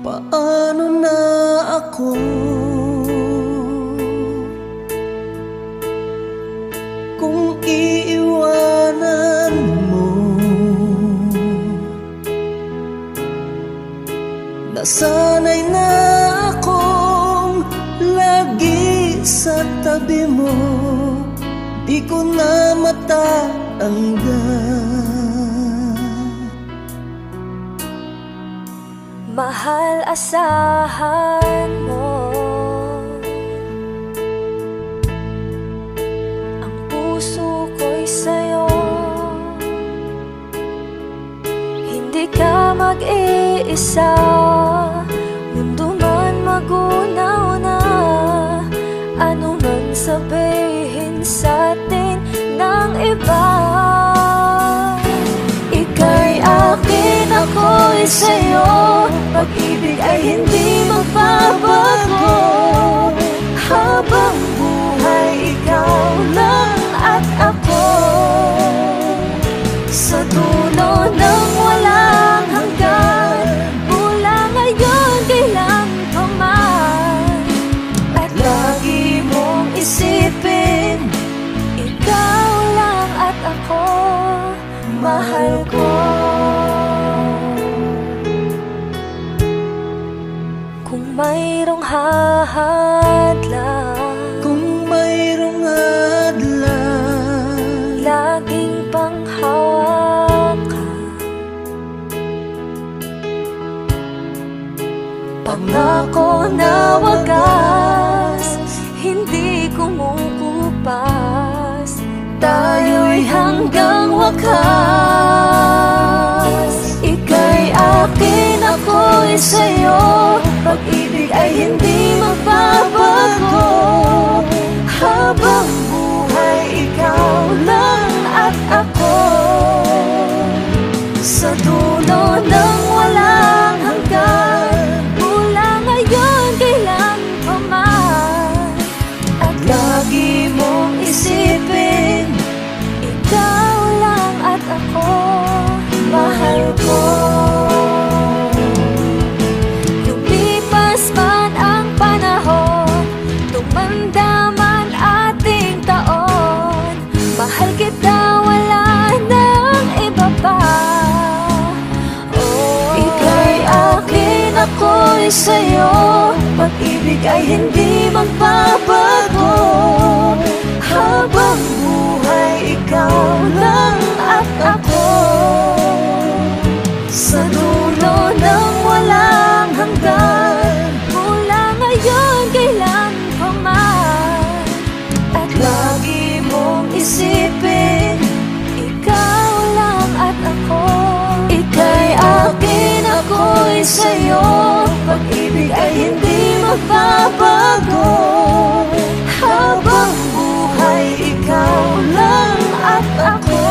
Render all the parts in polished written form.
Paano na ako kung iiwanan mo? Nasanay na akong lagi sa tabi mo, di ko na matatanggal. Mahal, asahan mo ang puso ko'y sa'yo. Hindi ka mag-iisa, mundo man magunaw na. Ano man sabihin sa'tin ng iba, ika'y akin, ako'y sa'yo. Pag-ibig ay hindi magbabago, habang buhay ikaw lang at ako. Sa dulo ng walang hanggan, mula ngayon kailan pa man. At lagi mong isipin, ikaw lang at ako, mahal ko. Kung mayroong hadlang, Kung mayroong hadlang, laging panghawakan. Pangako na wagas, hindi kumukupas. Tayo'y hanggang wakas. Ika'y akin, ako'y sa'yo. Pag-ibig ay hindi magbabago, habang buhay ikaw lang at ako. Sa dulo ng walang hanggan, mula ngayon kailan pa man. At lagi mong isipin, ikaw lang at ako, mahal ko. Lumipas man ang panahon, tumanda man ating taon, mahal kita, wala nang iba pa. Ika'y akin, ako'y sa'yo. Pag-ibig ay hindi magbabago, habang buhay ikaw lang at ako. Sa dulo ng walang hanggan, mula ngayon kailan pa man. At lagi mong isipin, ikaw lang at ako. Ika'y akin, ako'y sa'yo. Pag-ibig ay hindi magbabago, habang buhay ikaw lang at ako.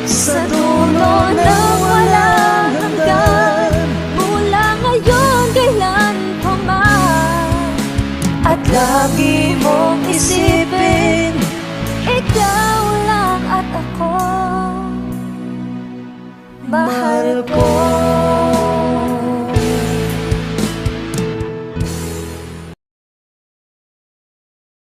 Sa dulo ng walang hanggan, mula ngayon kailan pa man. At lagi mong isipin,